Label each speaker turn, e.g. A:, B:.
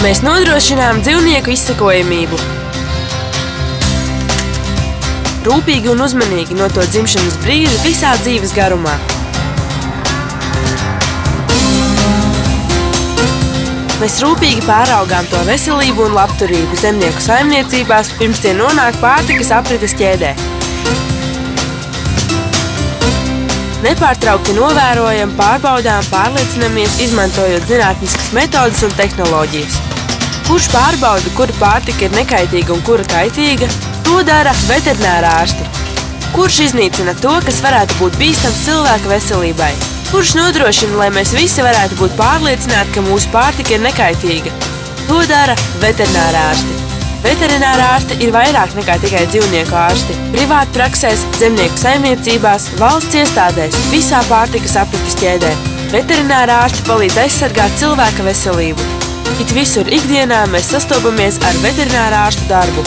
A: Mēs nodrošinām dzīvnieku izsekojamību. Rūpīgi un uzmanīgi no to dzimšanas brīža visā dzīves garumā. Mēs rūpīgi pāraugām to veselību un labturību zemnieku saimniecībās, pirms tie nonāk pārtikas aprites ķēdē. Nepārtraukti novērojam, pārbaudām, pārliecinamies, izmantojot zinātniskas metodes un tehnoloģijas. Kurš pārbauda, kura pārtika ir nekaitīga un kura kaitīga, to dara veterinārārsti. Kurš iznīcina to, kas varētu būt bīstams cilvēka veselībai? Kurš nodrošina, lai mēs visi varētu būt pārliecināti, ka mūsu pārtika ir nekaitīga? To dara veterinārārsti. Veterinārārsti ir vairāk nekā tikai dzīvnieku ārsti. Privāti praksēs, zemnieku saimniecībās, valsts iestādēs, visā pārtikas aprites ķēdē. Veterinārārsti palīdz aizsargāt cilvēka veselību. It visur ikdienā mēs sastopamies ar veterinārārstu darbu.